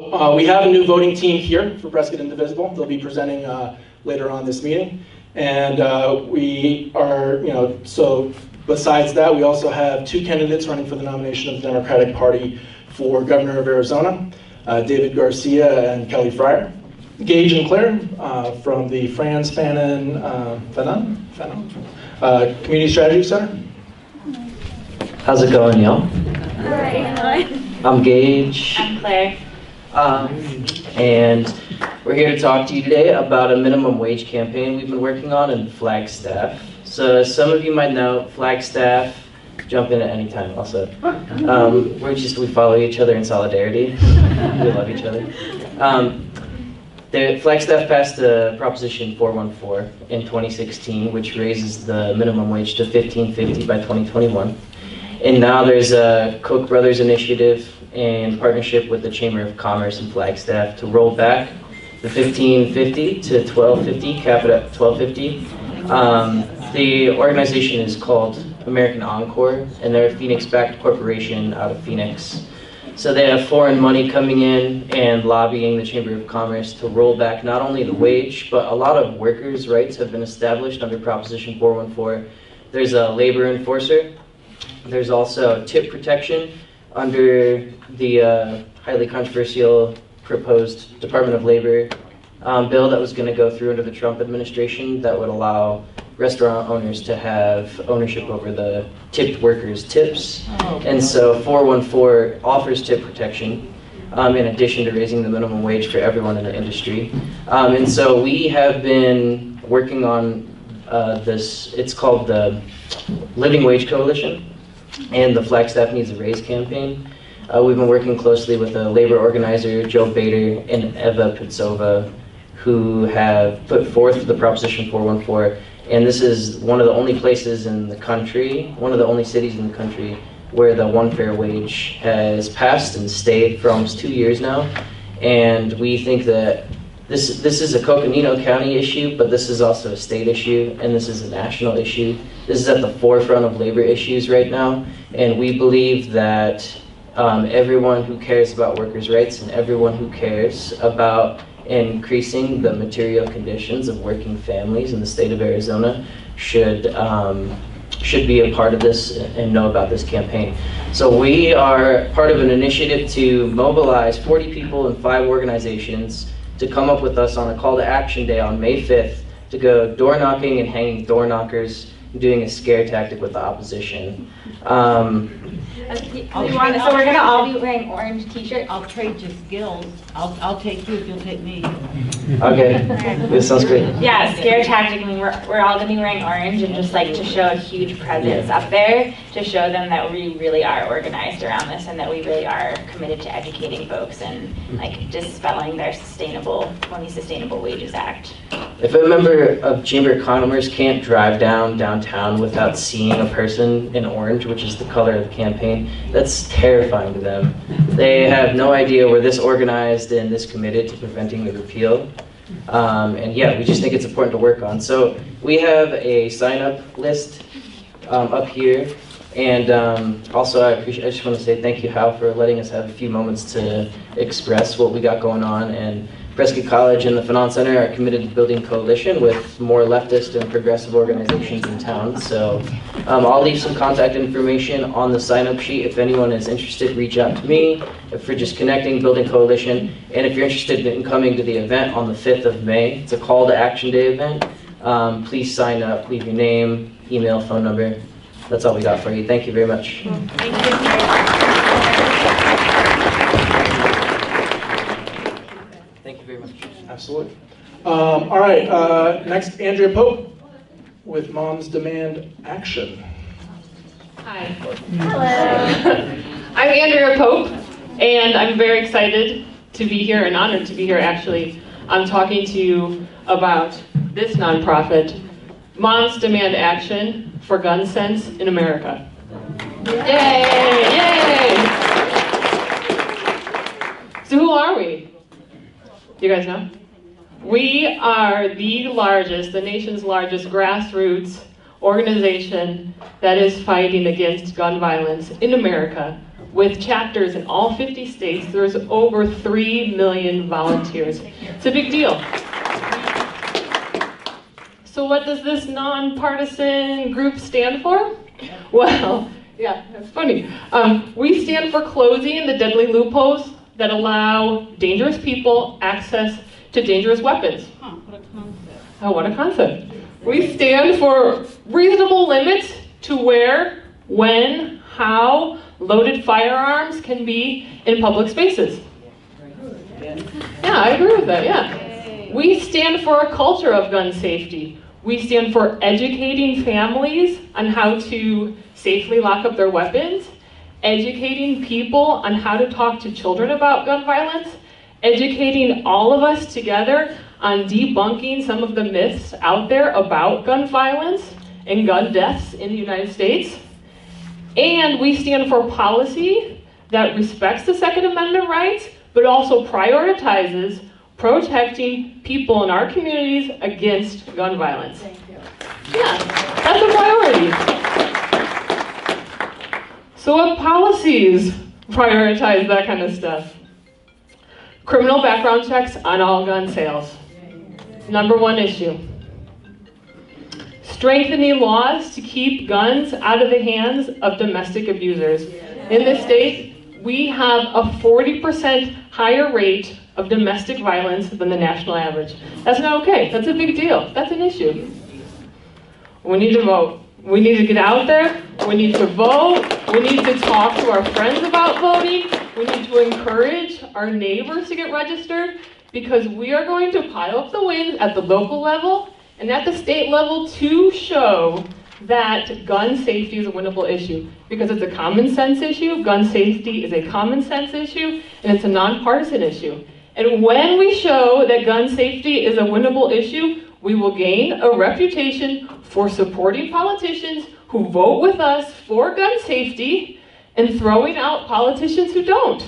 We have a new voting team here for Prescott Indivisible. They'll be presenting later on this meeting. And we are, so besides that, we also have two candidates running for the nomination of the Democratic Party for Governor of Arizona, David Garcia and Kelly Fryer. Gage and Claire from the Franz Fanon Community Strategy Center. How's it going, y'all? Hi. I'm Gage. I'm Claire. And we're here to talk to you today about a minimum wage campaign we've been working on in Flagstaff. So as some of you might know, Flagstaff, jump in at any time also. We follow each other in solidarity. We love each other. Flagstaff passed Proposition 414 in 2016, which raises the minimum wage to $15.50 by 2021. And now there's a Koch brothers initiative in partnership with the Chamber of Commerce in Flagstaff to roll back the $15.50 to $12.50, cap it at $12.50. The organization is called American Encore, and they're a Phoenix-backed corporation out of Phoenix. So they have foreign money coming in and lobbying the Chamber of Commerce to roll back not only the wage, but a lot of workers' rights have been established under Proposition 414. There's a labor enforcer. There's also tip protection under the highly controversial proposed Department of Labor bill that was going to go through under the Trump administration that would allow restaurant owners to have ownership over the tipped workers' tips. And so 414 offers tip protection in addition to raising the minimum wage for everyone in the industry. And so we have been working on this, it's called the Living Wage Coalition and the Flagstaff Needs a Raise campaign. We've been working closely with a labor organizer, Joe Bader and Eva Pitsova, who have put forth the Proposition 414. And this is one of the only places in the country, one of the only cities in the country where the one fair wage has passed and stayed for almost 2 years now. And we think that this is a Coconino County issue, but this is also a state issue, and this is a national issue. This is at the forefront of labor issues right now, and we believe that everyone who cares about workers' rights and everyone who cares about increasing the material conditions of working families in the state of Arizona should be a part of this and know about this campaign. So we are part of an initiative to mobilize 40 people and 5 organizations to come up with us on a call to action day on May 5th to go door knocking and hanging door knockers, doing a scare tactic with the opposition. So we're gonna all be wearing orange t-shirts. I'll trade you skills. I'll take you if you'll take me. Okay, this sounds great. Yeah, scare tactic. I mean, we're all gonna be wearing orange and just like to show a huge presence up there to show them that we really are organized around this and that we really are committed to educating folks and like dispelling their Sustainable Wages Act. If a member of Chamber of Commerce can't drive downtown without seeing a person in orange, which is the color of the campaign, that's terrifying to them. They have no idea we're this organized and this committed to preventing the repeal. And yeah, we just think it's important to work on. So we have a sign-up list up here. And also I just want to say thank you, Hal, for letting us have a few moments to express what we got going on. And Prescott College and the Fanon Center are committed to building coalition with more leftist and progressive organizations in town. So I'll leave some contact information on the sign-up sheet. If anyone is interested, reach out to me. If you're just connecting, building coalition, and if you're interested in coming to the event on the 5th of May, it's a call to action day event. Please sign up, leave your name, email, phone number. That's all we got for you. Thank you very much. Thank you. Thank you very much. Absolutely. All right, next, Andrea Pope with Moms Demand Action. Hi. Hello. I'm Andrea Pope, and I'm very excited to be here and honored to be here, actually. I'm talking to you about this nonprofit, Moms Demand Action for Gun Sense in America. Yay! Yay! So who are we? You guys know? We are the nation's largest grassroots organization that is fighting against gun violence in America with chapters in all 50 states. There's over 3 million volunteers. It's a big deal. So what does this nonpartisan group stand for? Well, yeah, that's funny. We stand for closing the deadly loopholes that allow dangerous people access to dangerous weapons. What a concept. Oh, what a concept. We stand for reasonable limits to where, when, how loaded firearms can be in public spaces. Yeah, I agree with that, yeah. We stand for a culture of gun safety. We stand for educating families on how to safely lock up their weapons, educating people on how to talk to children about gun violence, educating all of us together on debunking some of the myths out there about gun violence and gun deaths in the United States. And we stand for policy that respects the Second Amendment rights, but also prioritizes protecting people in our communities against gun violence. Thank you. Yeah, that's a priority. So what policies prioritize that kind of stuff? Criminal background checks on all gun sales. #1 issue. Strengthening laws to keep guns out of the hands of domestic abusers. In this state, we have a 40% higher rate of domestic violence than the national average. That's not okay. That's a big deal. That's an issue. We need to vote. We need to get out there. We need to vote. We need to talk to our friends about voting. We need to encourage our neighbors to get registered, because we are going to pile up the wins at the local level and at the state level to show that gun safety is a winnable issue, because it's a common sense issue. Gun safety is a common sense issue, and it's a nonpartisan issue. And when we show that gun safety is a winnable issue, we will gain a reputation for supporting politicians who vote with us for gun safety and throwing out politicians who don't.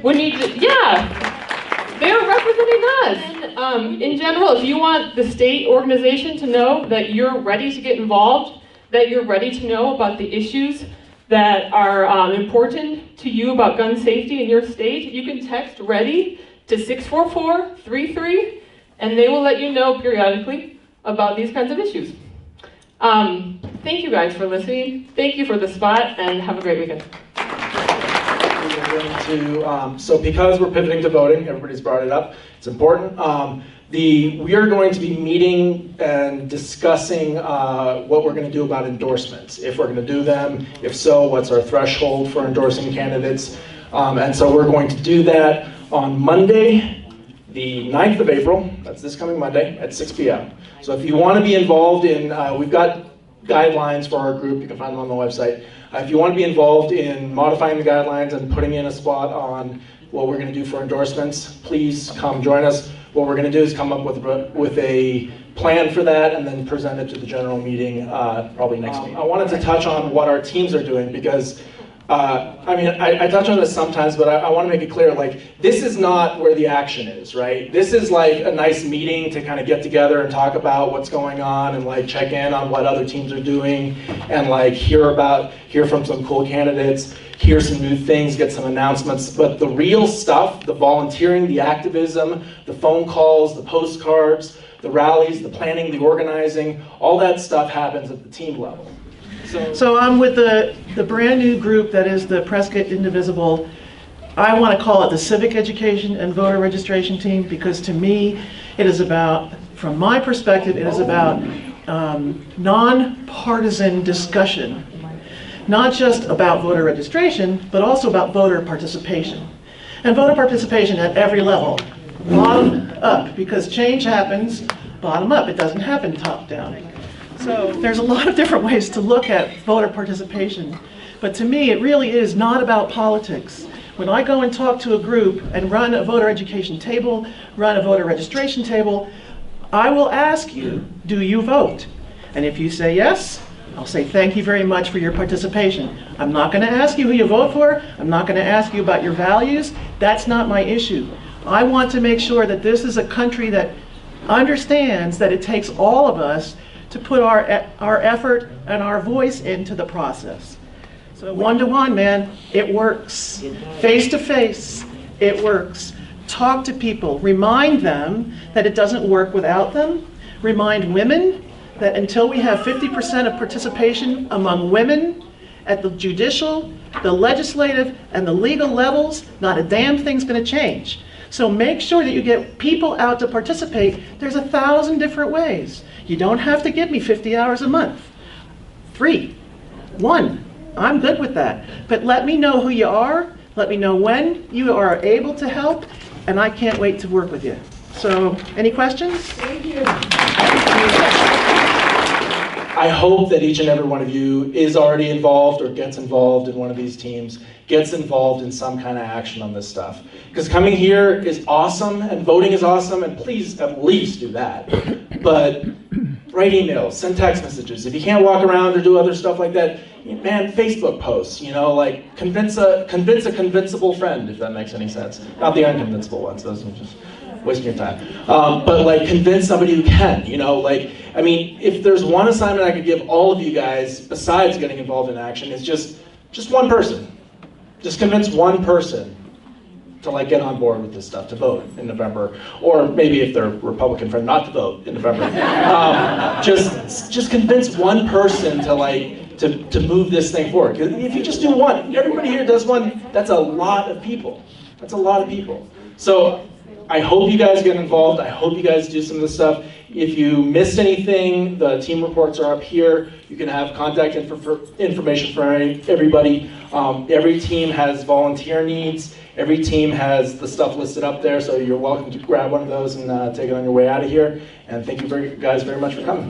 We need to, yeah, they're representing us. And in general, if you want the state organization to know that you're ready to get involved, that you're ready to know about the issues that are important to you about gun safety in your state, you can text READY to 64433, and they will let you know periodically about these kinds of issues. Thank you guys for listening. Thank you for the spot, and have a great weekend. We're going to, so because we're pivoting to voting, everybody's brought it up, it's important. We are going to be meeting and discussing what we're going to do about endorsements, if we're going to do them, if so, what's our threshold for endorsing candidates. And so we're going to do that on Monday, the 9th of April, that's this coming Monday, at 6 p.m. So if you want to be involved in, we've got guidelines for our group, you can find them on the website. If you want to be involved in modifying the guidelines and putting in a spot on what we're going to do for endorsements, please come join us. What we're going to do is come up with a plan for that and then present it to the general meeting probably next week. I wanted to touch on what our teams are doing because I touch on this sometimes, but I want to make it clear, like, this is not where the action is, right? This is like a nice meeting to kind of get together and talk about what's going on and like check in on what other teams are doing and like hear from some cool candidates, hear some new things, get some announcements. But the real stuff, the volunteering, the activism, the phone calls, the postcards, the rallies, the planning, the organizing, all that stuff happens at the team level. So I'm with the brand new group that is the Prescott Indivisible. I want to call it the Civic Education and Voter Registration Team, because to me it is about, from my perspective, it is about nonpartisan discussion. Not just about voter registration, but also about voter participation. And voter participation at every level, bottom up, because change happens bottom up, it doesn't happen top down. So there's a lot of different ways to look at voter participation, but to me it really is not about politics. When I go and talk to a group and run a voter education table, run a voter registration table, I will ask you, do you vote? And if you say yes, I'll say thank you very much for your participation. I'm not going to ask you who you vote for. I'm not going to ask you about your values. That's not my issue. I want to make sure that this is a country that understands that it takes all of us to put our effort and our voice into the process. One-to-one, man, it works. Face-to-face, it works. Talk to people, remind them that it doesn't work without them. Remind women that until we have 50% of participation among women at the judicial, the legislative, and the legal levels, not a damn thing's gonna change. So make sure that you get people out to participate. There's 1,000 different ways. You don't have to give me 50 hours a month. 3, 1, I'm good with that. But let me know who you are, let me know when you are able to help, and I can't wait to work with you. So, any questions? Thank you. I hope that each and every one of you is already involved or gets involved in one of these teams, gets involved in some kind of action on this stuff. Because coming here is awesome and voting is awesome, and please at least do that. But write emails, send text messages. If you can't walk around or do other stuff like that, man, Facebook posts, you know, like convince a convincible friend, if that makes any sense. Not the unconvincible ones, those are just wasting your time. But like convince somebody who can, you know, like, I mean, if there's one assignment I could give all of you guys, besides getting involved in action, is just one person. Just convince one person to like get on board with this stuff, to vote in November, or maybe if they're a Republican friend, not to vote in November. Just convince one person to like, to move this thing forward. Because if you just do one, everybody here does one, that's a lot of people. That's a lot of people. So I hope you guys get involved. I hope you guys do some of this stuff. If you missed anything, the team reports are up here. You can have contact information for everybody. Every team has volunteer needs. Every team has the stuff listed up there, so you're welcome to grab one of those and take it on your way out of here. And thank you guys very much for coming.